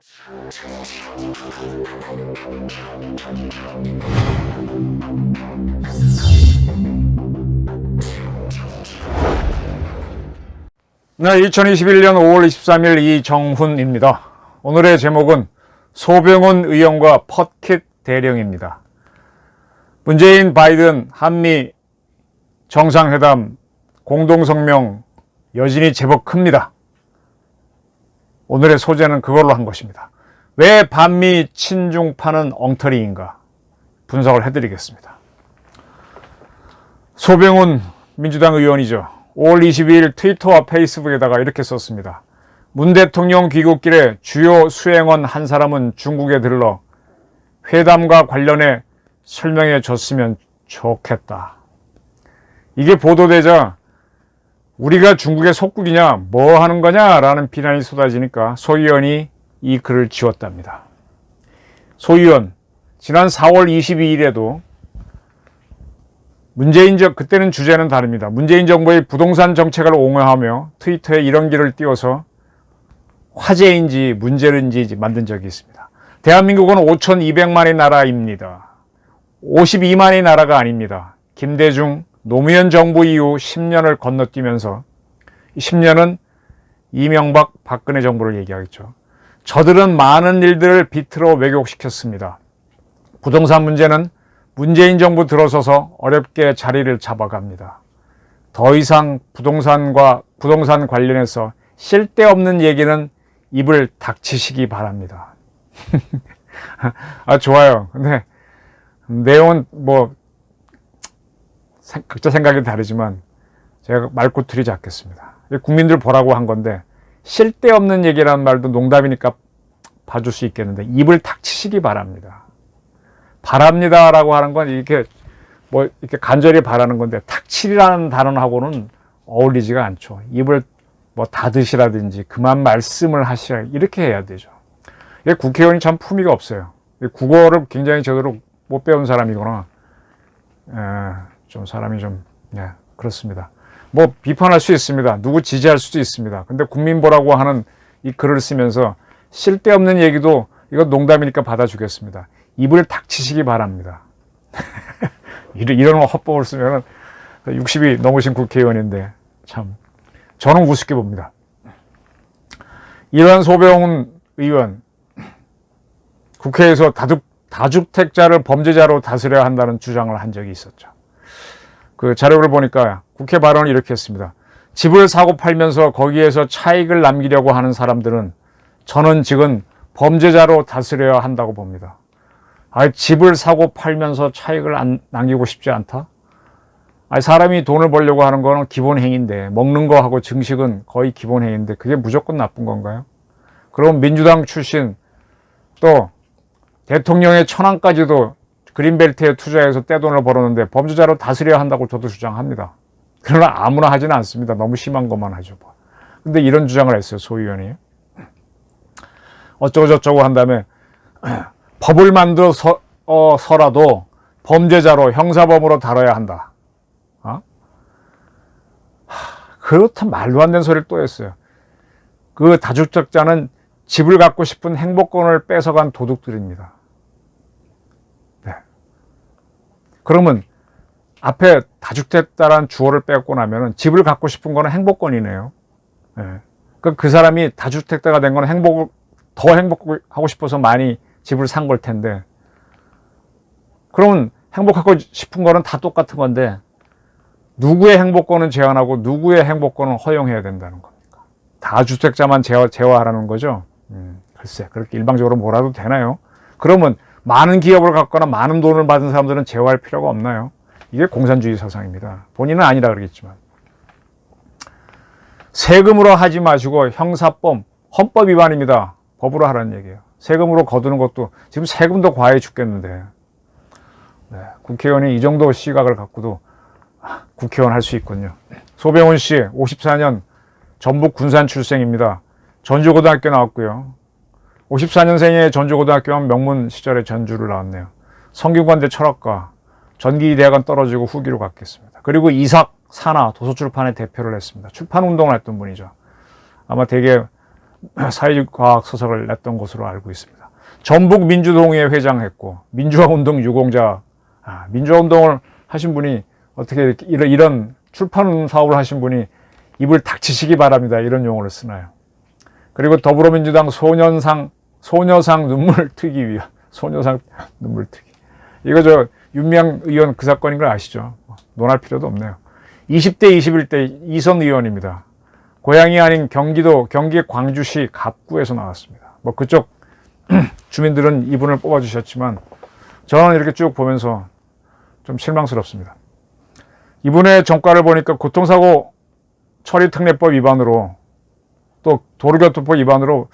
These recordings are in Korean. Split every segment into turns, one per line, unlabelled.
네, 2021년 5월 23일 이정훈입니다. 오늘의 제목은 소병훈 의원과 펫킷 대령입니다. 문재인 바이든 한미 정상회담 공동성명 여진이 제법 큽니다. 오늘의 소재는 그걸로 한 것입니다. 왜 반미 친중파는 엉터리인가 분석을 해드리겠습니다. 소병훈 민주당 의원이죠. 5월 22일 트위터와 페이스북에다가 이렇게 썼습니다. 문 대통령 귀국길에 주요 수행원 한 사람은 중국에 들러 회담과 관련해 설명해 줬으면 좋겠다. 이게 보도되자 우리가 중국의 속국이냐 뭐 하는 거냐 라는 비난이 쏟아지니까 소 의원이 이 글을 지웠답니다. 소 의원 지난 4월 22일에도 그때는 주제는 다릅니다. 문재인 정부의 부동산 정책을 옹호하며 트위터에 이런 글을 띄워서 화제인지 문제인지 만든 적이 있습니다. 대한민국은 5,200만의 나라입니다. 52만의 나라가 아닙니다. 김대중 노무현 정부 이후 10년을 건너뛰면서 10년은 이명박 박근혜 정부를 얘기하겠죠. 저들은 많은 일들을 비틀어 왜곡시켰습니다. 부동산 문제는 문재인 정부 들어서서 어렵게 자리를 잡아갑니다. 더 이상 부동산 관련해서 쓸데없는 얘기는 입을 닥치시기 바랍니다. 좋아요. 근데 내용은 각자 생각이 다르지만 제가 말꼬투리 잡겠습니다. 국민들 보라고 한 건데 쓸데없는 얘기라는 말도 농담이니까 봐줄 수 있겠는데 입을 닥치시기 바랍니다. 바랍니다라고 하는 건 이렇게 간절히 바라는 건데 닥치라는 단어하고는 어울리지가 않죠. 입을 닫으시라든지 그만 말씀을 하시라 이렇게 해야 되죠. 국회의원이 참 품위가 없어요. 국어를 굉장히 제대로 못 배운 사람이거나 좀 사람이 좀 그렇습니다. 비판할 수 있습니다. 누구 지지할 수도 있습니다. 근데 국민 보라고 하는 이 글을 쓰면서 쓸데없는 얘기도 이거 농담이니까 받아주겠습니다. 입을 닥치시기 바랍니다. 이런 헛법을 쓰면 60이 넘으신 국회의원인데 참 저는 우습게 봅니다. 이러한 소병훈 의원 국회에서 다주택자를 범죄자로 다스려야 한다는 주장을 한 적이 있었죠. 그 자료를 보니까 국회 발언을 이렇게 했습니다. 집을 사고 팔면서 거기에서 차익을 남기려고 하는 사람들은 저는 지금 범죄자로 다스려야 한다고 봅니다. 집을 사고 팔면서 차익을 남기고 싶지 않다? 사람이 돈을 벌려고 하는 거는 기본 행위인데 먹는 거하고 증식은 거의 기본 행위인데 그게 무조건 나쁜 건가요? 그럼 민주당 출신 또 대통령의 천안까지도 그린벨트에 투자해서 떼돈을 벌었는데 범죄자로 다스려야 한다고 저도 주장합니다. 그러나 아무나 하지는 않습니다. 너무 심한 것만 하죠. 근데 이런 주장을 했어요. 소 의원이. 어쩌고저쩌고 한 다음에 법을 만들어서라도 범죄자로 형사범으로 다뤄야 한다. 그렇단 말도 안 되는 소리를 또 했어요. 그 다주택자는 집을 갖고 싶은 행복권을 뺏어간 도둑들입니다. 그러면 앞에 다주택자라는 주어를 뺏고 나면 집을 갖고 싶은 거는 행복권이네요. 그 사람이 다주택자가 된 거는 더 행복하고 싶어서 많이 집을 산 걸 텐데 그러면 행복하고 싶은 거는 다 똑같은 건데 누구의 행복권은 제한하고 누구의 행복권은 허용해야 된다는 겁니까? 다주택자만 제어하라는 거죠? 글쎄 그렇게 일방적으로 뭐라도 되나요? 그러면 많은 기업을 갖거나 많은 돈을 받은 사람들은 제어할 필요가 없나요? 이게 공산주의 사상입니다. 본인은 아니라 그러겠지만 세금으로 하지 마시고 형사법, 헌법 위반입니다. 법으로 하라는 얘기예요. 세금으로 거두는 것도 지금 세금도 과해 죽겠는데 국회의원이 이 정도 시각을 갖고도 국회의원 할 수 있군요. 소병훈 씨 54년 전북 군산 출생입니다. 전주고등학교 나왔고요. 54년생의 전주고등학교는 명문 시절에 전주를 나왔네요. 성균관대 철학과, 전기대학원 떨어지고 후기로 갔겠습니다. 그리고 이삭, 산하, 도서출판의 대표를 했습니다. 출판운동을 했던 분이죠. 아마 되게 사회과학 서적을 냈던 것으로 알고 있습니다. 전북 민주동의회 회장했고 민주화운동 유공자, 민주화운동을 하신 분이 어떻게 이런 출판 사업을 하신 분이 입을 닥치시기 바랍니다. 이런 용어를 쓰나요? 그리고 더불어민주당 소녀상 눈물 트기 위한 소녀상 눈물 트기. 이거 저 윤미향 의원 그 사건인 걸 아시죠? 논할 필요도 없네요. 20대 21대 이선 의원입니다. 고향이 아닌 경기 광주시 갑구에서 나왔습니다. 뭐 그쪽 주민들은 이분을 뽑아주셨지만 저는 이렇게 쭉 보면서 좀 실망스럽습니다. 이분의 전과를 보니까 교통사고 처리특례법 위반으로 또 도로교통법 위반으로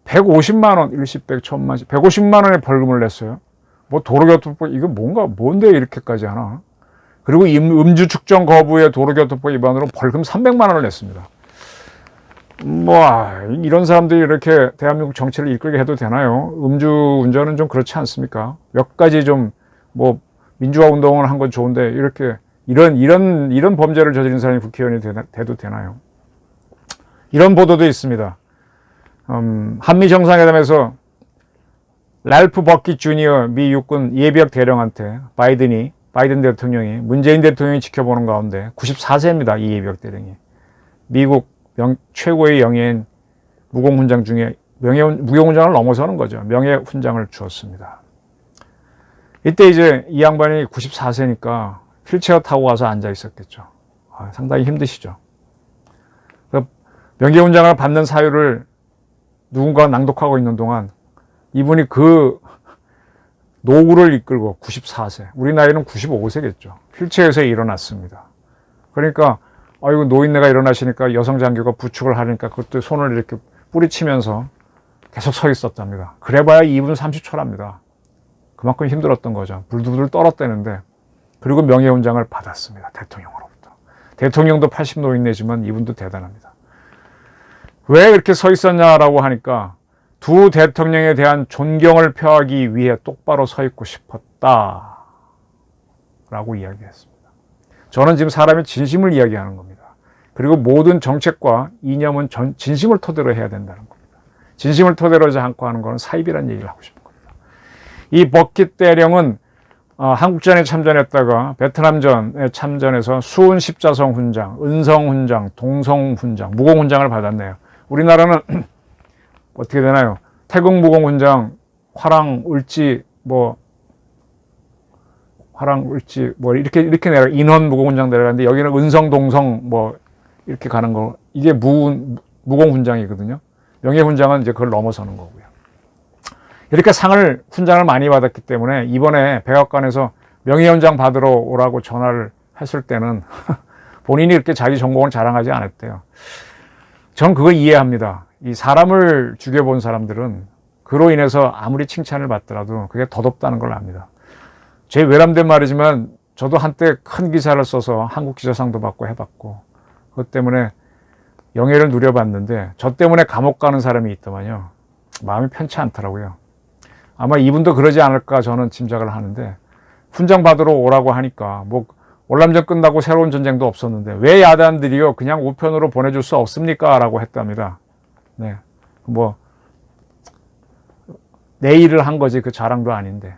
150만 원, 일시백, 천만씩 150만 원의 벌금을 냈어요. 뭐 도로교통법 이거 뭔데 이렇게까지 하나? 그리고 음주 측정 거부의 도로교통법 위반으로 벌금 300만 원을 냈습니다. 뭐 이런 사람들이 이렇게 대한민국 정치를 이끌게 해도 되나요? 음주 운전은 좀 그렇지 않습니까? 몇 가지 좀 뭐 민주화 운동을 한 건 좋은데 이렇게 이런 범죄를 저지른 사람이 국회의원이 돼도 되나요? 이런 보도도 있습니다. 한미 정상회담에서 랄프 버킷 주니어 미 육군 예비역 대령한테 바이든 대통령이 문재인 대통령이 지켜보는 가운데 94세입니다. 이 예비역 대령이 미국 최고의 영예인 무공훈장 중에 무용훈장을 넘어서는 거죠. 명예훈장을 주었습니다. 이때 이제 이 양반이 94세니까 휠체어 타고 가서 앉아 있었겠죠. 상당히 힘드시죠. 명예훈장을 받는 사유를 누군가 낭독하고 있는 동안 이분이 그 노구를 이끌고 94세, 우리 나이는 95세겠죠. 휠체어에서 일어났습니다. 그러니까 아이고 노인네가 일어나시니까 여성 장교가 부축을 하니까 그것도 손을 이렇게 뿌리치면서 계속 서 있었답니다. 그래봐야 2분 30초랍니다. 그만큼 힘들었던 거죠. 불두불 떨었대는데 그리고 명예훈장을 받았습니다. 대통령으로부터. 대통령도 80 노인네지만 이분도 대단합니다. 왜 이렇게 서 있었냐라고 하니까 두 대통령에 대한 존경을 표하기 위해 똑바로 서 있고 싶었다 라고 이야기했습니다. 저는 지금 사람의 진심을 이야기하는 겁니다. 그리고 모든 정책과 이념은 진심을 토대로 해야 된다는 겁니다. 진심을 토대로 하지 않고 하는 것은 사입이라는 얘기를 하고 싶은 겁니다. 이 버킷 대령은 한국전에 참전했다가 베트남전에 참전해서 수은 십자성 훈장, 은성 훈장, 동성 훈장, 무공 훈장을 받았네요. 우리나라는 어떻게 되나요? 태국 무공 훈장, 화랑 을지 이렇게 내려 인원 무공 훈장 내려가는데 여기는 은성, 동성 이렇게 가는 거 이게 무공 훈장이거든요. 명예 훈장은 이제 그걸 넘어서는 거고요. 이렇게 훈장을 많이 받았기 때문에 이번에 백악관에서 명예훈장 받으러 오라고 전화를 했을 때는 본인이 이렇게 자기 전공을 자랑하지 않았대요. 전 그거 이해합니다. 이 사람을 죽여본 사람들은 그로 인해서 아무리 칭찬을 받더라도 그게 덧없다는 걸 압니다. 제 외람된 말이지만 저도 한때 큰 기사를 써서 한국기자상도 받고 해봤고 그것 때문에 영예를 누려봤는데 저 때문에 감옥 가는 사람이 있더만요. 마음이 편치 않더라고요. 아마 이분도 그러지 않을까 저는 짐작을 하는데 훈장 받으러 오라고 하니까 월남전 끝나고 새로운 전쟁도 없었는데 왜 야단들이요 그냥 우편으로 보내줄 수 없습니까? 라고 했답니다. 네, 내 일을 한 거지 그 자랑도 아닌데.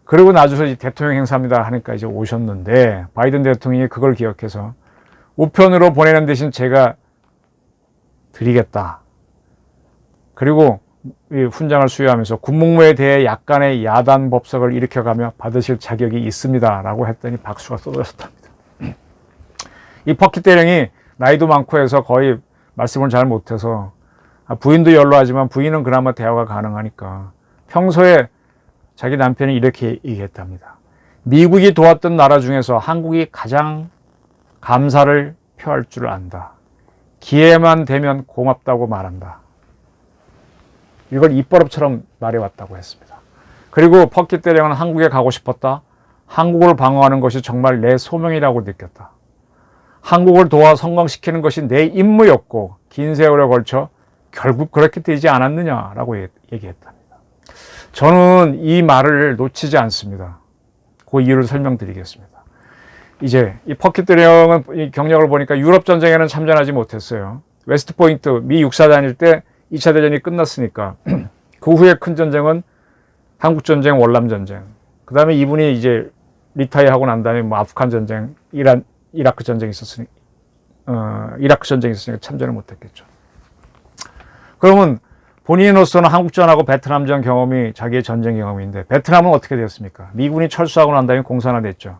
그리고 나중에 대통령 행사입니다 하니까 이제 오셨는데 바이든 대통령이 그걸 기억해서 우편으로 보내는 대신 제가 드리겠다. 그리고 이 훈장을 수여하면서 군복무에 대해 약간의 야단 법석을 일으켜가며 받으실 자격이 있습니다. 라고 했더니 박수가 쏟아졌답니다. 이 버킷 대령이 나이도 많고 해서 거의 말씀을 잘 못해서 부인도 연로하지만 부인은 그나마 대화가 가능하니까 평소에 자기 남편이 이렇게 얘기했답니다. 미국이 도왔던 나라 중에서 한국이 가장 감사를 표할 줄 안다. 기회만 되면 고맙다고 말한다. 이걸 입버릇처럼 말해왔다고 했습니다. 그리고 버킷 대령은 한국에 가고 싶었다. 한국을 방어하는 것이 정말 내 소명이라고 느꼈다. 한국을 도와 성공시키는 것이 내 임무였고 긴 세월에 걸쳐 결국 그렇게 되지 않았느냐라고 얘기했답니다. 저는 이 말을 놓치지 않습니다. 그 이유를 설명드리겠습니다. 이제 이 버킷 대령은 이 경력을 보니까 유럽 전쟁에는 참전하지 못했어요. 웨스트포인트 미 육사 다닐 때 2차 대전이 끝났으니까 그 후에 큰 전쟁은 한국전쟁, 월남전쟁. 그 다음에 이분이 이제 리타이어하고 난 다음에 뭐 아프간 전쟁, 이라크 전쟁이 있었으니, 이라크 전쟁이 있었으니까 참전을 못했겠죠. 그러면 본인으로서는 한국전하고 베트남전 경험이 자기의 전쟁 경험인데, 베트남은 어떻게 되었습니까? 미군이 철수하고 난 다음에 공산화됐죠.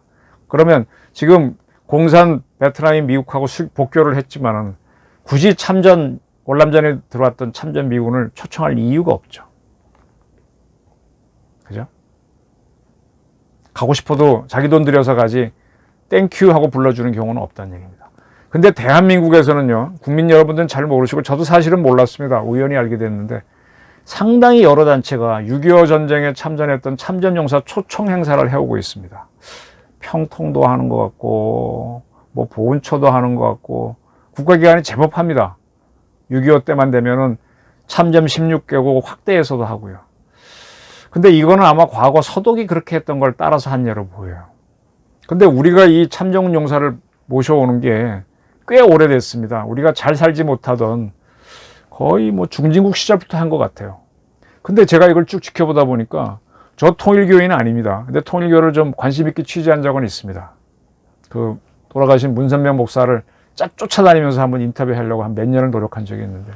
그러면 지금 공산 베트남이 미국하고 복교를 했지만은 굳이 참전, 월남전에 들어왔던 참전 미군을 초청할 이유가 없죠. 그죠? 가고 싶어도 자기 돈 들여서 가지 땡큐 하고 불러주는 경우는 없다는 얘기입니다. 근데 대한민국에서는요, 국민 여러분들은 잘 모르시고 저도 사실은 몰랐습니다. 우연히 알게 됐는데 상당히 여러 단체가 6.25 전쟁에 참전했던 참전용사 초청 행사를 해오고 있습니다. 평통도 하는 것 같고 뭐 보훈처도 하는 것 같고 국가기관이 제법 합니다. 6.25 때만 되면은 참전 16개국 확대해서도 하고요. 근데 이거는 아마 과거 서독이 그렇게 했던 걸 따라서 한 예로 보여요. 근데 우리가 이 참전 용사를 모셔오는 게 꽤 오래됐습니다. 우리가 잘 살지 못하던 거의 뭐 중진국 시절부터 한 것 같아요. 근데 제가 이걸 쭉 지켜보다 보니까 저 통일교인은 아닙니다. 근데 통일교를 좀 관심 있게 취재한 적은 있습니다. 그 돌아가신 문선명 목사를 쫓아다니면서 한번 인터뷰하려고 한 몇 년을 노력한 적이 있는데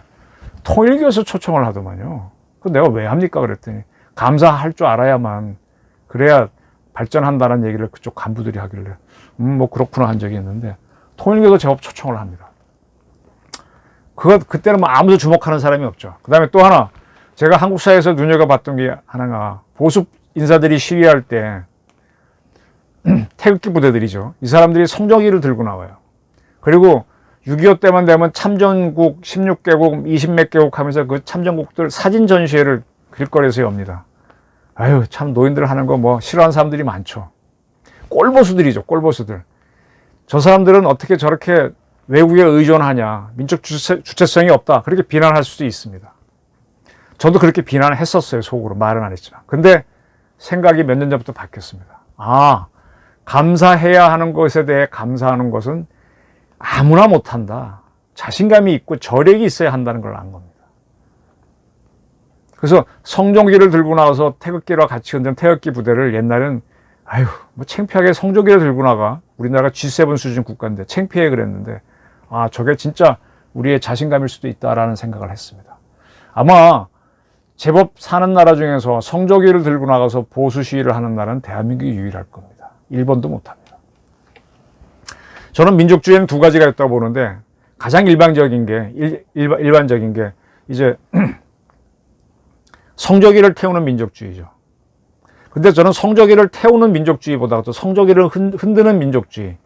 통일교에서 초청을 하더만요. 그 내가 왜 합니까? 그랬더니 감사할 줄 알아야만 그래야 발전한다는 얘기를 그쪽 간부들이 하길래 뭐 그렇구나 한 적이 있는데 통일교도 제법 초청을 합니다. 그때는 뭐 아무도 주목하는 사람이 없죠. 그 다음에 또 하나 제가 한국 사회에서 눈여겨봤던 게 하나가 보수 인사들이 시위할 때 태극기 부대들이죠. 이 사람들이 성조기를 들고 나와요. 그리고 6.25 때만 되면 참전국 16개국 20몇 개국 하면서 그 참전국들 사진 전시회를 길거리에서 엽니다. 아유, 참 노인들 하는 거 뭐 싫어하는 사람들이 많죠. 꼴보수들이죠. 꼴보수들. 저 사람들은 어떻게 저렇게 외국에 의존하냐, 민족 주체성이 없다, 그렇게 비난할 수도 있습니다. 저도 그렇게 비난을 했었어요. 속으로 말은 안 했지만. 근데 생각이 몇 년 전부터 바뀌었습니다. 아, 감사해야 하는 것에 대해 감사하는 것은 아무나 못한다. 자신감이 있고 저력이 있어야 한다는 걸 안 겁니다. 그래서 성조기를 들고 나와서 태극기와 같이 흔든 태극기 부대를 옛날엔 아유, 뭐 창피하게 성조기를 들고 나가. 우리나라가 G7 수준 국가인데 창피해 그랬는데 아, 저게 진짜 우리의 자신감일 수도 있다라는 생각을 했습니다. 아마 제법 사는 나라 중에서 성조기를 들고 나가서 보수 시위를 하는 나라는 대한민국이 유일할 겁니다. 일본도 못합니다. 저는 민족주의는 두 가지가 있다고 보는데 가장 일반적인 게 이제 성조기를 태우는 민족주의죠. 근데 저는 성조기를 태우는 민족주의보다도 성조기를 흔드는 민족주의,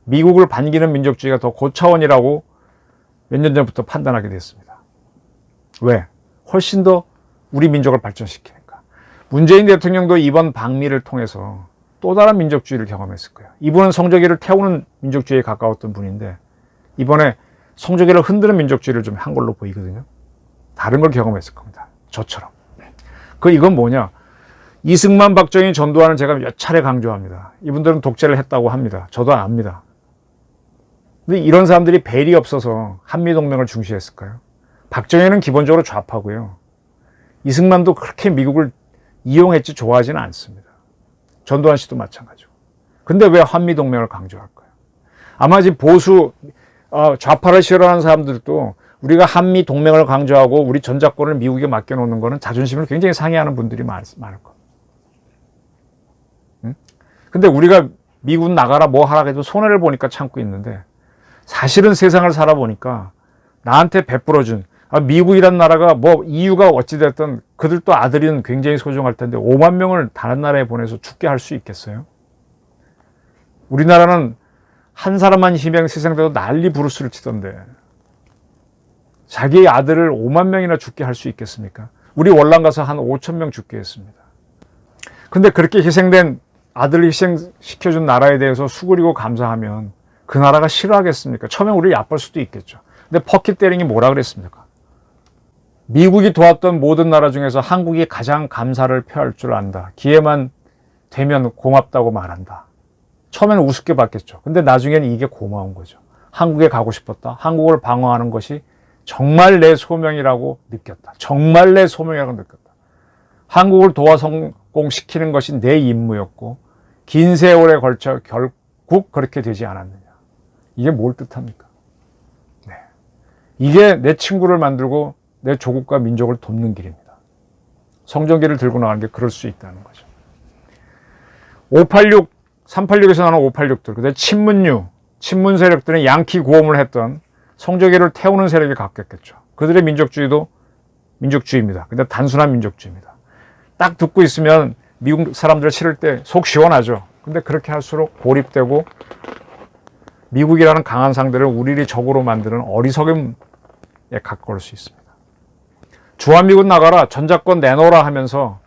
미국을 반기는 민족주의가 더 고차원이라고 몇 년 전부터 판단하게 됐습니다. 왜? 훨씬 더 우리 민족을 발전시키니까. 문재인 대통령도 이번 방미를 통해서 또 다른 민족주의를 경험했을 거예요. 이분은 성조기를 태우는 민족주의에 가까웠던 분인데 이번에 성조기를 흔드는 민족주의를 좀 한 걸로 보이거든요. 다른 걸 경험했을 겁니다. 저처럼. 이건 뭐냐? 이승만, 박정희, 전두환을 제가 몇 차례 강조합니다. 이분들은 독재를 했다고 합니다. 저도 압니다. 근데 이런 사람들이 벨이 없어서 한미동맹을 중시했을까요? 박정희는 기본적으로 좌파고요. 이승만도 그렇게 미국을 이용했지 좋아하지는 않습니다. 전두환 씨도 마찬가지고. 근데 왜 한미동맹을 강조할까요? 아마 지금 보수 좌파를 싫어하는 사람들도 우리가 한미동맹을 강조하고 우리 전작권을 미국에 맡겨놓는 거는 자존심을 굉장히 상해하는 분들이 많을 겁니다. 근데 우리가 미국 나가라 뭐 하라 해도 손해를 보니까 참고 있는데 사실은 세상을 살아보니까 나한테 베풀어준 미국이란 나라가 뭐 이유가 어찌됐든 그들도 아들은 굉장히 소중할 텐데 5만 명을 다른 나라에 보내서 죽게 할 수 있겠어요? 우리나라는 한 사람만 희생돼도 난리 부르스를 치던데 자기 아들을 5만 명이나 죽게 할 수 있겠습니까? 우리 월남 가서 한 5천 명 죽게 했습니다. 근데 그렇게 희생된 아들을 희생시켜준 나라에 대해서 수그리고 감사하면 그 나라가 싫어하겠습니까? 처음에 우리를 얕볼 수도 있겠죠. 근데 퍼킷 대링이 뭐라 그랬습니까? 미국이 도왔던 모든 나라 중에서 한국이 가장 감사를 표할 줄 안다. 기회만 되면 고맙다고 말한다. 처음에는 우습게 봤겠죠. 근데 나중에는 이게 고마운 거죠. 한국에 가고 싶었다. 한국을 방어하는 것이 정말 내 소명이라고 느꼈다. 정말 내 소명이라고 느꼈다. 한국을 도와 성공시키는 것이 내 임무였고 긴 세월에 걸쳐 결국 그렇게 되지 않았느냐. 이게 뭘 뜻합니까? 네. 이게 내 친구를 만들고 내 조국과 민족을 돕는 길입니다. 성전기를 들고 나가는 게 그럴 수 있다는 거죠. 586, 386에서 나오는 586들, 그다음에 친문 세력들은 양키 구호문을 했던 성전기를 태우는 세력이 갖겠죠. 그들의 민족주의도 민족주의입니다. 근데 단순한 민족주의입니다. 딱 듣고 있으면 미국 사람들 싫을 때 속 시원하죠. 근데 그렇게 할수록 고립되고 미국이라는 강한 상대를 우리를 적으로 만드는 어리석음에 가까울 수 있습니다. 주한미군 나가라, 전작권 내놓으라 하면서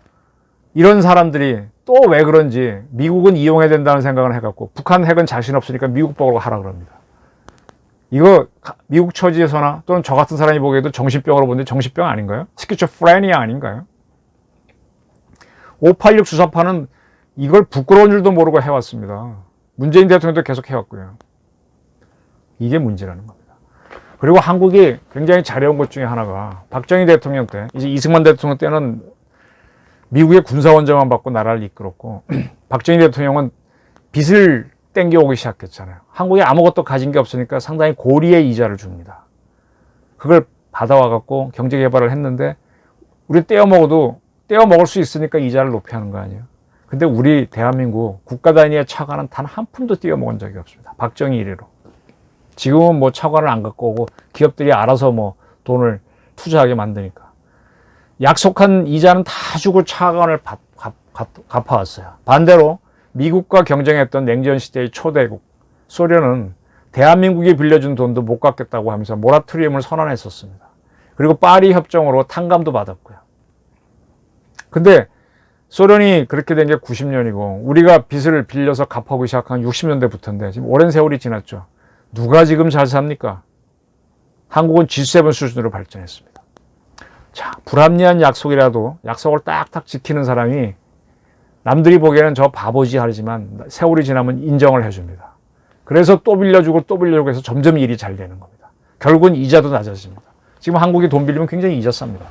이런 사람들이 또 왜 그런지 미국은 이용해야 된다는 생각을 해갖고 북한 핵은 자신 없으니까 미국 보고 하라 그럽니다. 이거 미국 처지에서나 또는 저 같은 사람이 보기에도 정신병으로 보는데 정신병 아닌가요? 스키조프레니아 아닌가요? 586 수사파는 이걸 부끄러운 줄도 모르고 해왔습니다. 문재인 대통령도 계속 해왔고요. 이게 문제라는 겁니다. 그리고 한국이 굉장히 잘해온 것 중에 하나가 박정희 대통령 때, 이제 이승만 대통령 때는 미국의 군사원정만 받고 나라를 이끌었고 박정희 대통령은 빚을 땡겨오기 시작했잖아요. 한국이 아무것도 가진 게 없으니까 상당히 고리의 이자를 줍니다. 그걸 받아와갖고 경제개발을 했는데 우리 떼어먹을 수 있으니까 이자를 높이 하는 거 아니에요. 근데 우리 대한민국 국가 단위의 차관은 단 한 푼도 떼어먹은 적이 없습니다. 박정희 이래로. 지금은 뭐 차관을 안 갖고 오고 기업들이 알아서 뭐 돈을 투자하게 만드니까. 약속한 이자는 다 주고 차관을 갚아왔어요. 반대로 미국과 경쟁했던 냉전 시대의 초대국 소련은 대한민국이 빌려준 돈도 못 갚겠다고 하면서 모라토리움을 선언했었습니다. 그리고 파리 협정으로 탕감도 받았고요. 근데 소련이 그렇게 된 게 90년이고 우리가 빚을 빌려서 갚아보기 시작한 60년대부터인데 지금 오랜 세월이 지났죠. 누가 지금 잘 삽니까? 한국은 G7 수준으로 발전했습니다. 자, 불합리한 약속이라도 약속을 딱딱 지키는 사람이 남들이 보기에는 저 바보지 하지만 세월이 지나면 인정을 해줍니다. 그래서 또 빌려주고 또 빌려주고 해서 점점 일이 잘 되는 겁니다. 결국은 이자도 낮아집니다. 지금 한국이 돈 빌리면 굉장히 이자 쌉니다.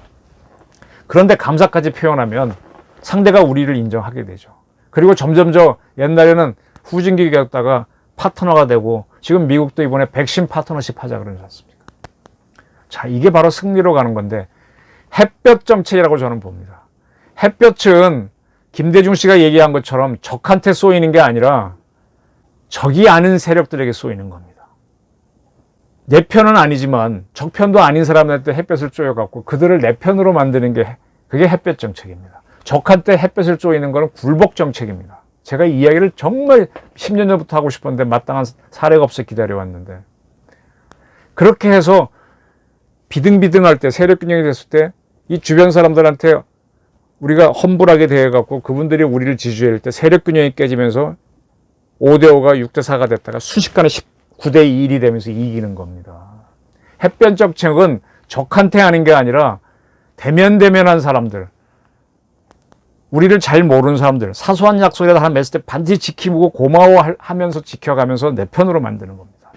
그런데 감사까지 표현하면 상대가 우리를 인정하게 되죠. 그리고 점점 옛날에는 후진국이었다가 파트너가 되고 지금 미국도 이번에 백신 파트너십 하자 그러지 않습니까? 자, 이게 바로 승리로 가는 건데 햇볕 정책이라고 저는 봅니다. 햇볕은 김대중 씨가 얘기한 것처럼 적한테 쏘이는 게 아니라 적이 아닌 세력들에게 쏘이는 겁니다. 내 편은 아니지만 적 편도 아닌 사람한테 햇볕을 쬐어갖고 그들을 내 편으로 만드는 게 그게 햇볕 정책입니다. 적한테 햇볕을 쬐이는 거는 굴복 정책입니다. 제가 이 이야기를 정말 10년 전부터 하고 싶었는데 마땅한 사례가 없어 기다려왔는데 그렇게 해서 비등비등할 때 세력균형이 됐을 때 이 주변 사람들한테 우리가 험불하게 대해갖고 그분들이 우리를 지지할 때 세력균형이 깨지면서 5대5가 6대4가 됐다가 순식간에 19대1이 되면서 이기는 겁니다. 햇볕 정책은 적한테 하는 게 아니라 대면대면한 사람들, 우리를 잘 모르는 사람들, 사소한 약속이라도 하나 맺을 때 반드시 지키고 고마워하면서 지켜가면서 내 편으로 만드는 겁니다.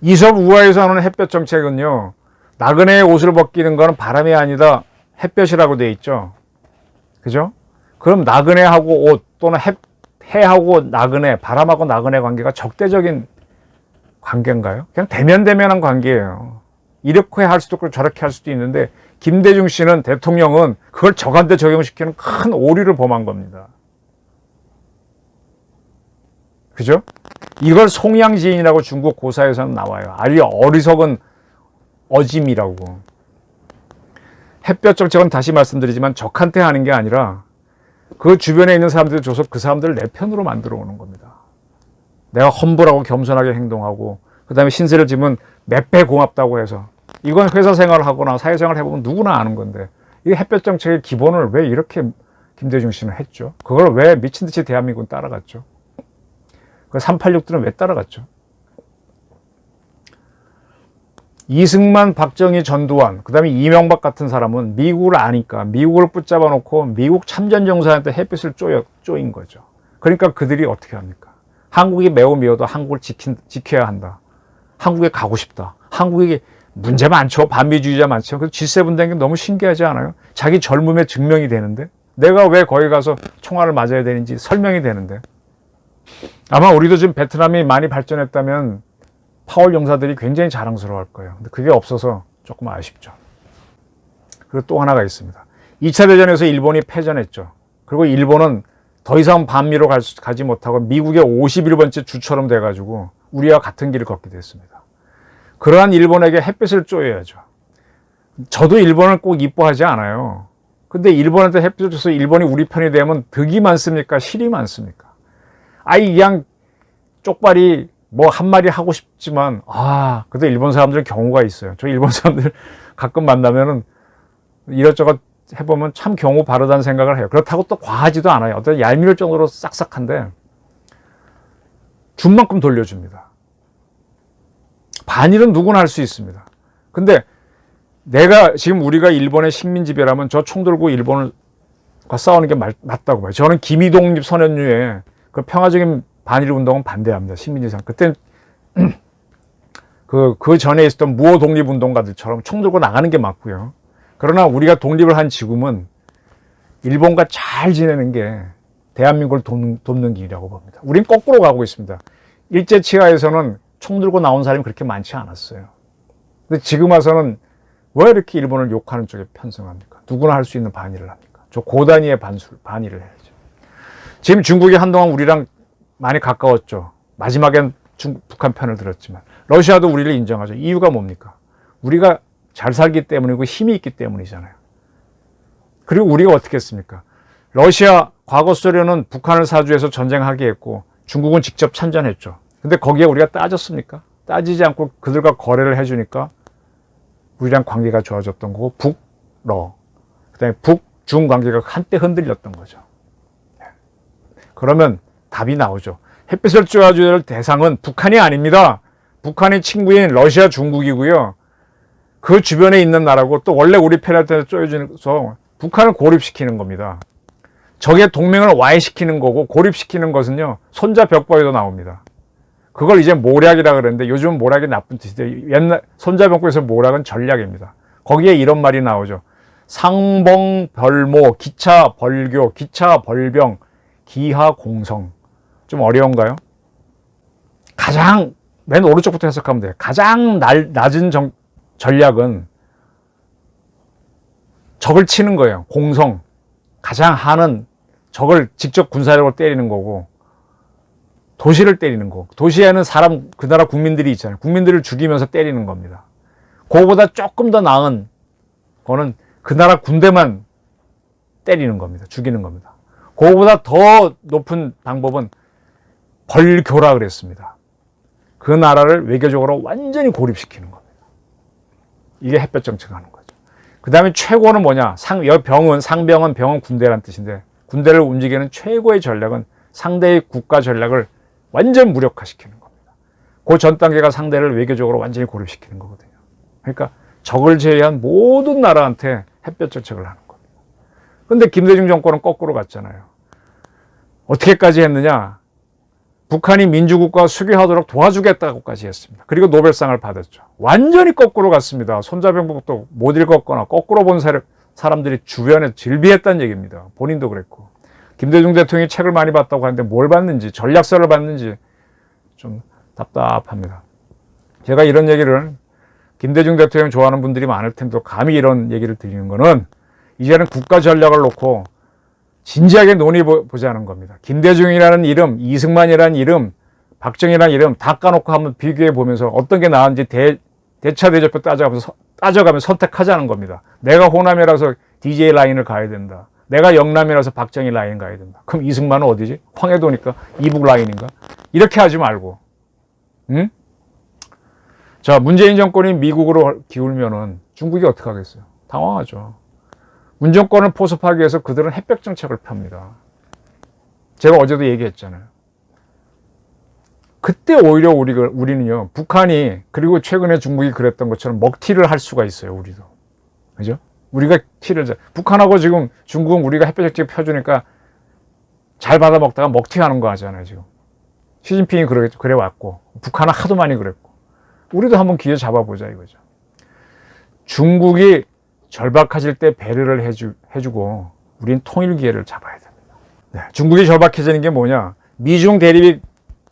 이솝 우화에서 하는 햇볕 정책은요, 나그네의 옷을 벗기는 거는 바람이 아니다 햇볕이라고 돼 있죠. 그죠? 그럼 나그네하고 옷 또는 해하고 나그네, 바람하고 나그네 관계가 적대적인 관계인가요? 그냥 대면대면한 관계예요. 이렇게 할 수도 있고 저렇게 할 수도 있는데 김대중 씨는 대통령은 그걸 적한테 적용시키는 큰 오류를 범한 겁니다. 그죠? 이걸 송양지인이라고 중국 고사에서는 나와요. 아주 어리석은 어짐이라고. 햇볕 정책은 다시 말씀드리지만 적한테 하는 게 아니라 그 주변에 있는 사람들을 줘서 그 사람들을 내 편으로 만들어 오는 겁니다. 내가 험불하고 겸손하게 행동하고 그 다음에 신세를 지면 몇 배 고맙다고 해서 이건 회사 생활을 하거나 사회생활을 해보면 누구나 아는 건데 이 햇볕 정책의 기본을 왜 이렇게 김대중 씨는 했죠? 그걸 왜 미친듯이 대한민국은 따라갔죠? 그 386들은 왜 따라갔죠? 이승만, 박정희, 전두환, 그 다음에 이명박 같은 사람은 미국을 아니까 미국을 붙잡아 놓고 미국 참전정상한테 햇빛을 쪼인 거죠. 그러니까 그들이 어떻게 합니까? 한국이 매우 미워도 한국을 지켜야 한다. 한국에 가고 싶다. 한국이 문제 많죠. 반미주의자 많죠. 그 G7 된 게 너무 신기하지 않아요? 자기 젊음의 증명이 되는데 내가 왜 거기 가서 총알을 맞아야 되는지 설명이 되는데 아마 우리도 지금 베트남이 많이 발전했다면 파월 용사들이 굉장히 자랑스러워할 거예요. 근데 그게 없어서 조금 아쉽죠. 그리고 또 하나가 있습니다. 2차 대전에서 일본이 패전했죠. 그리고 일본은 더 이상 반미로 가지 못하고 미국의 51번째 주처럼 돼가지고 우리와 같은 길을 걷게 됐습니다. 그러한 일본에게 햇빛을 쬐야죠. 저도 일본을 꼭 이뻐하지 않아요. 근데 일본한테 햇빛을 줘서 일본이 우리 편이 되면 득이 많습니까? 실이 많습니까? 아이 그냥 쪽발이 뭐 한마디 하고 싶지만 그래도 일본 사람들은 경우가 있어요. 저 일본 사람들 가끔 만나면은 이것저것 해보면 참 경우 바르다는 생각을 해요. 그렇다고 또 과하지도 않아요. 어떤 얄미울 정도로 싹싹한데 준 만큼 돌려줍니다. 반일은 누구나 할 수 있습니다. 근데 지금 우리가 일본의 식민지배라면 저 총 들고 일본과 싸우는 게 맞다고 봐요. 저는 김이독립 선언유에 그 평화적인 반일 운동은 반대합니다. 식민지상. 그때 그 전에 있었던 무호 독립 운동가들처럼 총 들고 나가는 게 맞고요. 그러나 우리가 독립을 한 지금은 일본과 잘 지내는 게 대한민국을 돕는 길이라고 봅니다. 우린 거꾸로 가고 있습니다. 일제치하에서는 총 들고 나온 사람이 그렇게 많지 않았어요. 근데 지금 와서는 왜 이렇게 일본을 욕하는 쪽에 편성합니까? 누구나 할 수 있는 반일을 합니까? 저 고단위의 반일을 해야죠. 지금 중국이 한동안 우리랑 많이 가까웠죠. 마지막엔 북한 편을 들었지만 러시아도 우리를 인정하죠. 이유가 뭡니까? 우리가 잘 살기 때문이고 힘이 있기 때문이잖아요. 그리고 우리가 어떻게 했습니까? 러시아, 과거 소련은 북한을 사주해서 전쟁하게 했고 중국은 직접 참전했죠. 근데 거기에 우리가 따졌습니까? 따지지 않고 그들과 거래를 해주니까 우리랑 관계가 좋아졌던 거고 북러, 그다음에 북중 관계가 한때 흔들렸던 거죠. 그러면 답이 나오죠. 햇빛을 쬐어줘야 될 대상은 북한이 아닙니다. 북한의 친구인 러시아, 중국이고요. 그 주변에 있는 나라고 또 원래 우리 편한테 쪼여줘서 북한을 고립시키는 겁니다. 적의 동맹을 와해시키는 거고 고립시키는 것은요. 손자병법에도 나옵니다. 그걸 이제 모략이라 그러는데 요즘은 모략이 나쁜 뜻인데 옛날 손자병법에서 모략은 전략입니다. 거기에 이런 말이 나오죠. 상봉별모, 기차벌교, 기차벌병, 기하공성. 좀 어려운가요? 가장 맨 오른쪽부터 해석하면 돼요. 가장 낮은 전략은 적을 치는 거예요. 공성. 가장 하는 적을 직접 군사력으로 때리는 거고 도시를 때리는 거. 도시에는 그 나라 국민들이 있잖아요. 국민들을 죽이면서 때리는 겁니다. 그거보다 조금 더 나은 거는 그 나라 군대만 때리는 겁니다. 죽이는 겁니다. 그거보다 더 높은 방법은 벌교라 그랬습니다. 그 나라를 외교적으로 완전히 고립시키는 겁니다. 이게 햇볕 정책하는 거죠. 그 다음에 최고는 뭐냐? 상병은 병은 군대란 뜻인데 군대를 움직이는 최고의 전략은 상대의 국가 전략을 완전 무력화시키는 겁니다. 그 전 단계가 상대를 외교적으로 완전히 고립시키는 거거든요. 그러니까 적을 제외한 모든 나라한테 햇볕 정책을 하는 겁니다. 그런데 김대중 정권은 거꾸로 갔잖아요. 어떻게까지 했느냐? 북한이 민주국가 수교하도록 도와주겠다고까지 했습니다. 그리고 노벨상을 받았죠. 완전히 거꾸로 갔습니다. 손자병법도 못 읽었거나 거꾸로 본 사람들이 주변에 질비했다는 얘기입니다. 본인도 그랬고. 김대중 대통령이 책을 많이 봤다고 하는데 뭘 봤는지, 전략서를 봤는지 좀 답답합니다. 제가 이런 얘기를 김대중 대통령 좋아하는 분들이 많을 텐데 감히 이런 얘기를 드리는 거는 이제는 국가 전략을 놓고 진지하게 논의보자는 겁니다. 김대중이라는 이름, 이승만이라는 이름, 박정희라는 이름 다 까놓고 한번 비교해 보면서 어떤 게 나은지 대차대조표 따져가면서 선택하자는 겁니다. 내가 호남이라서 DJ 라인을 가야 된다. 내가 영남이라서 박정희 라인 가야 된다. 그럼 이승만은 어디지? 황해도니까 이북 라인인가? 이렇게 하지 말고. 응? 자, 문재인 정권이 미국으로 기울면은 중국이 어떻게 하겠어요? 당황하죠. 문정권을 포섭하기 위해서 그들은 햇볕 정책을 펴니다. 제가 어제도 얘기했잖아요. 그때 오히려 우리는요, 북한이, 그리고 최근에 중국이 그랬던 것처럼 먹튀를 할 수가 있어요, 우리도. 그죠? 우리가 북한하고 지금 중국은 우리가 햇볕 정책 펴주니까 잘 받아먹다가 먹튀하는 거 하잖아요, 지금. 시진핑이 그래 왔고, 북한은 하도 많이 그랬고. 우리도 한번 기회 잡아보자, 이거죠. 중국이 절박해질 때 배려를 해주고 우린 통일 기회를 잡아야 됩니다. 네, 중국이 절박해지는 게 뭐냐? 미중 대립이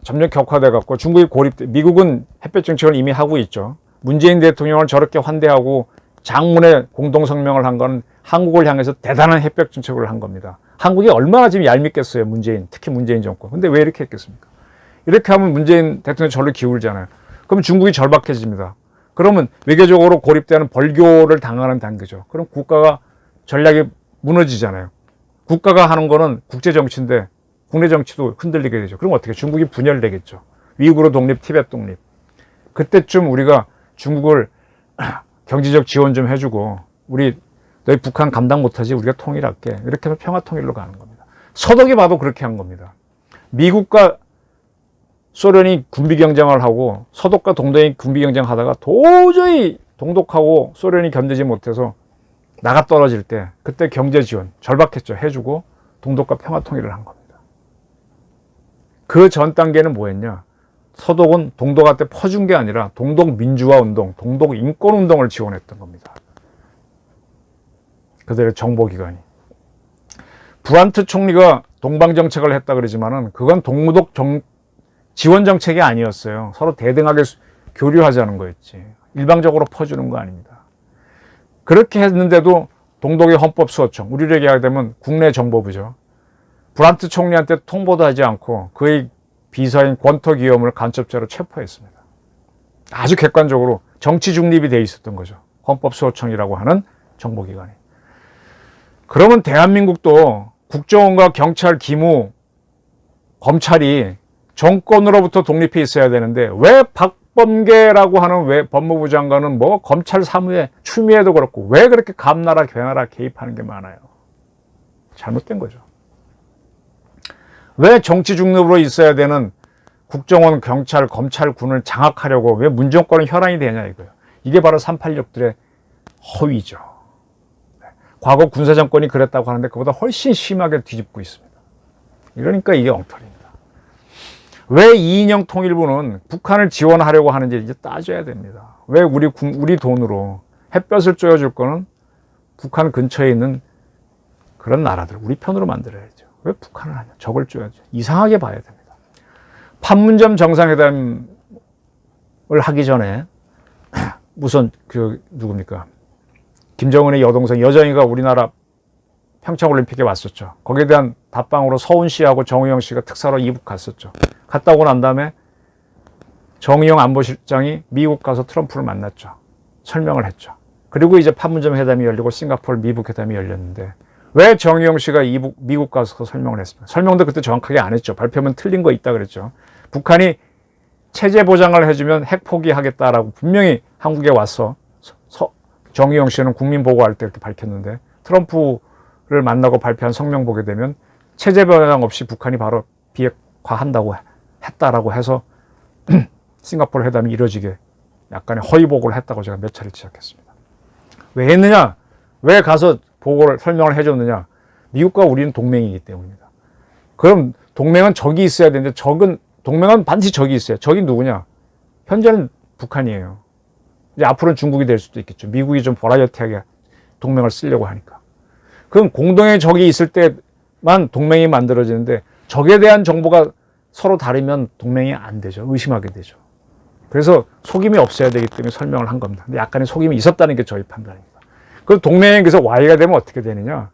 점점 격화돼 갖고 중국이 미국은 햇볕 정책을 이미 하고 있죠. 문재인 대통령을 저렇게 환대하고 장문의 공동성명을 한 건 한국을 향해서 대단한 햇볕 정책을 한 겁니다. 한국이 얼마나 지금 얄밉겠어요, 특히 문재인 정권. 근데 왜 이렇게 했겠습니까? 이렇게 하면 문재인 대통령이 저를 기울잖아요. 그럼 중국이 절박해집니다. 그러면 외교적으로 고립되는 벌교를 당하는 단계죠. 그럼 국가가 전략이 무너지잖아요. 국가가 하는 거는 국제 정치인데 국내 정치도 흔들리게 되죠. 그럼 어떻게? 중국이 분열되겠죠. 위구르 독립, 티베트 독립. 그때쯤 우리가 중국을 경제적 지원 좀 해주고 너희 북한 감당 못하지 우리가 통일할게. 이렇게 해서 평화통일로 가는 겁니다. 서독이 봐도 그렇게 한 겁니다. 미국과 소련이 군비 경쟁을 하고 서독과 동독이 군비 경쟁하다가 도저히 동독하고 소련이 견디지 못해서 나가 떨어질 때 그때 경제 지원 절박했죠. 해주고 동독과 평화통일을 한 겁니다. 그 전 단계는 뭐였냐? 서독은 동독한테 퍼준 게 아니라 동독 민주화 운동, 동독 인권 운동을 지원했던 겁니다. 그들의 정보기관이. 브란트 총리가 동방정책을 했다 그러지만은 그건 동무독 지원 정책이 아니었어요. 서로 대등하게 교류하자는 거였지. 일방적으로 퍼주는 거 아닙니다. 그렇게 했는데도 동독의 헌법수호청, 우리를 얘기하게 되면 국내 정보부죠. 브란트 총리한테 통보도 하지 않고 그의 비서인 권터 기욤을 간첩죄로 체포했습니다. 아주 객관적으로 정치 중립이 돼 있었던 거죠. 헌법수호청이라고 하는 정보기관이. 그러면 대한민국도 국정원과 경찰, 기무, 검찰이 정권으로부터 독립해 있어야 되는데 왜 박범계라고 하는 왜 법무부 장관은 뭐 검찰 사무에 추미애도 그렇고 왜 그렇게 감나라 괴나라 개입하는 게 많아요? 잘못된 거죠. 왜 정치 중립으로 있어야 되는 국정원, 경찰, 검찰, 군을 장악하려고 왜 문정권은 혈안이 되냐 이거예요. 이게 바로 386들의 허위죠. 과거 군사정권이 그랬다고 하는데 그보다 훨씬 심하게 뒤집고 있습니다. 이러니까 이게 엉터리입니다. 왜 이인영 통일부는 북한을 지원하려고 하는지 이제 따져야 됩니다. 왜 우리 돈으로 햇볕을 쬐어줄 거는 북한 근처에 있는 그런 나라들 우리 편으로 만들어야죠. 왜 북한을 하냐? 적을 쬐야죠. 이상하게 봐야 됩니다. 판문점 정상회담을 하기 전에 무슨 누굽니까? 김정은의 여동생 여정이가 우리나라 평창올림픽에 왔었죠. 거기에 대한 답방으로 서훈 씨하고 정의용 씨가 특사로 이북 갔었죠. 갔다 오고 난 다음에 정의용 안보실장이 미국 가서 트럼프를 만났죠. 설명을 했죠. 그리고 이제 판문점 회담이 열리고 싱가포르 미북 회담이 열렸는데 왜 정의용 씨가 미국 가서 설명을 했습니까? 설명도 그때 정확하게 안 했죠. 발표면 틀린 거 있다 그랬죠. 북한이 체제 보장을 해주면 핵 포기하겠다라고 분명히 한국에 와서 정의용 씨는 국민 보고할 때 이렇게 밝혔는데 트럼프를 만나고 발표한 성명 보게 되면 체제 변형 없이 북한이 바로 비핵화한다고 했다라고 해서 싱가포르 회담이 이뤄지게 약간의 허위 보고를 했다고 제가 몇 차례 지적했습니다. 왜 했느냐? 왜 가서 설명을 해줬느냐? 미국과 우리는 동맹이기 때문입니다. 그럼 동맹은 적이 있어야 되는데 동맹은 반드시 적이 있어요. 적이 누구냐? 현재는 북한이에요. 이제 앞으로는 중국이 될 수도 있겠죠. 미국이 좀 버라이어티하게 동맹을 쓰려고 하니까. 그럼 공동의 적이 있을 때만 동맹이 만들어지는데 적에 대한 정보가 서로 다르면 동맹이 안 되죠. 의심하게 되죠. 그래서 속임이 없어야 되기 때문에 설명을 한 겁니다. 근데 약간의 속임이 있었다는 게 저희 판단입니다. 그럼 동맹에 그래서 와해가 되면 어떻게 되느냐?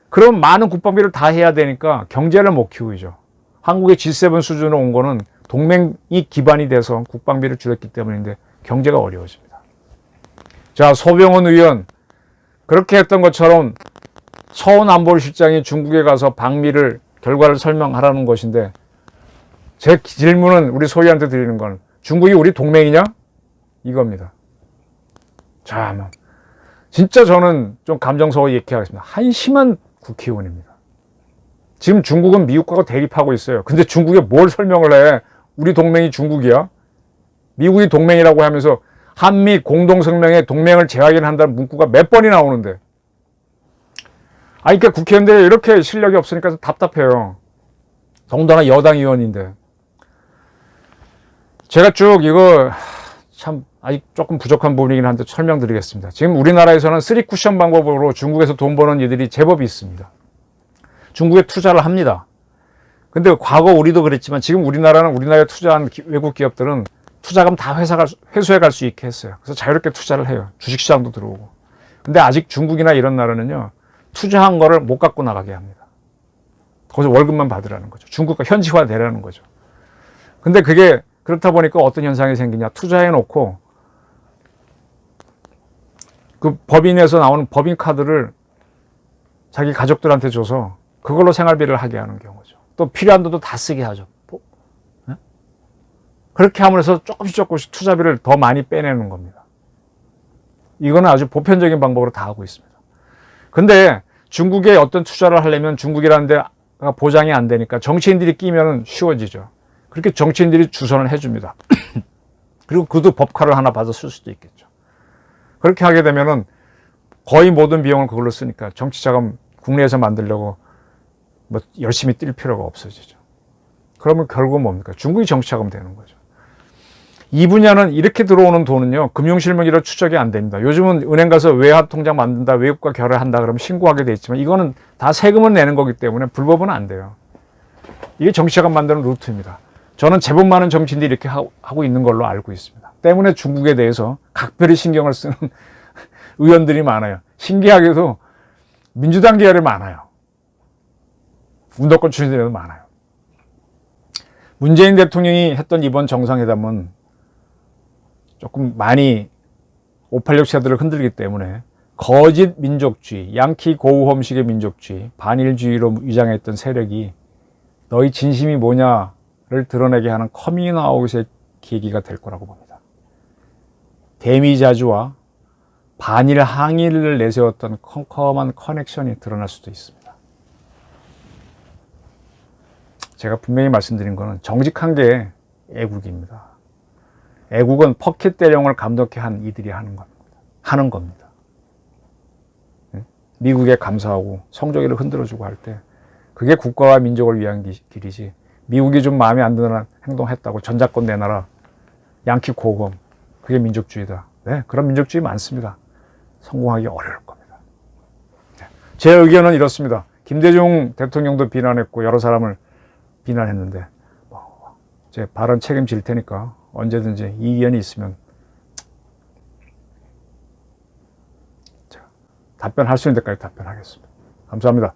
그럼 많은 국방비를 다 해야 되니까 경제를 못 키우죠. 한국의 G7 수준으로 온 거는 동맹이 기반이 돼서 국방비를 줄였기 때문인데 경제가 어려워집니다. 자, 소병헌 의원 그렇게 했던 것처럼 서훈 안보실장이 중국에 가서 결과를 설명하라는 것인데 제 질문은 우리 소희한테 드리는 건 중국이 우리 동맹이냐? 이겁니다. 자, 진짜 저는 좀 감정서워 얘기하겠습니다. 한심한 국회의원입니다. 지금 중국은 미국과 대립하고 있어요. 근데 중국에 뭘 설명을 해? 우리 동맹이 중국이야? 미국이 동맹이라고 하면서 한미 공동성명에 동맹을 재확인한다는 문구가 몇 번이 나오는데. 그러니까 국회의원들이 이렇게 실력이 없으니까 좀 답답해요. 더군다나 여당 의원인데. 제가 쭉 이거 참 아직 조금 부족한 부분이긴 한데 설명드리겠습니다. 지금 우리나라에서는 3쿠션 방법으로 중국에서 돈 버는 이들이 제법 있습니다. 중국에 투자를 합니다. 근데 과거 우리도 그랬지만 지금 우리나라에 투자한 외국 기업들은 투자금 다 회수해 갈 수 있게 했어요. 그래서 자유롭게 투자를 해요. 주식시장도 들어오고. 근데 아직 중국이나 이런 나라는요, 투자한 거를 못 갖고 나가게 합니다. 거기서 월급만 받으라는 거죠. 중국과 현지화 되라는 거죠. 근데 그게 그렇다 보니까 어떤 현상이 생기냐. 투자해 놓고 그 법인에서 나오는 법인카드를 자기 가족들한테 줘서 그걸로 생활비를 하게 하는 경우죠. 또 필요한 돈도 다 쓰게 하죠. 그렇게 함으로써 조금씩 투자비를 더 많이 빼내는 겁니다. 이거는 아주 보편적인 방법으로 다 하고 있습니다. 근데 중국에 어떤 투자를 하려면 중국이라는 데가 보장이 안 되니까 정치인들이 끼면 쉬워지죠. 그렇게 정치인들이 주선을 해줍니다. 그리고 그도 법카를 하나 받아 쓸 수도 있겠죠. 그렇게 하게 되면은 거의 모든 비용을 그걸로 쓰니까 정치 자금 국내에서 만들려고 뭐 열심히 뛸 필요가 없어지죠. 그러면 결국은 뭡니까? 중국이 정치 자금 되는 거죠. 이 분야는 이렇게 들어오는 돈은요, 금융실명제로 추적이 안 됩니다. 요즘은 은행 가서 외화 통장 만든다, 외국과 결례한다 그러면 신고하게 돼 있지만 이거는 다 세금을 내는 거기 때문에 불법은 안 돼요. 이게 정치자금 만드는 루트입니다. 저는 제법 많은 정치인들이 이렇게 하고 있는 걸로 알고 있습니다. 때문에 중국에 대해서 각별히 신경을 쓰는 의원들이 많아요. 신기하게도 민주당 계열이 많아요. 운동권 출신들도 많아요. 문재인 대통령이 했던 이번 정상회담은 조금 많이 586 세대를 흔들기 때문에 거짓 민족주의, 양키 고우홈식의 민족주의, 반일주의로 위장했던 세력이 너희 진심이 뭐냐를 드러내게 하는 커밍아웃의 계기가 될 거라고 봅니다. 대미자주와 반일 항일을 내세웠던 컴컴한 커넥션이 드러날 수도 있습니다. 제가 분명히 말씀드린 거는 정직한 게 애국입니다. 애국은 퍼킷 대령을 감독해 한 이들이 하는 겁니다. 미국에 감사하고 성조기를 흔들어주고 할 때 그게 국가와 민족을 위한 길이지, 미국이 좀 마음에 안 드는 행동했다고 전작권 내놔라, 양키 고검, 그게 민족주의다. 네, 그런 민족주의 많습니다. 성공하기 어려울 겁니다. 제 의견은 이렇습니다. 김대중 대통령도 비난했고 여러 사람을 비난했는데 제 발언 책임질 테니까 언제든지 이견이 있으면 답변할 수 있는 데까지 답변하겠습니다. 감사합니다.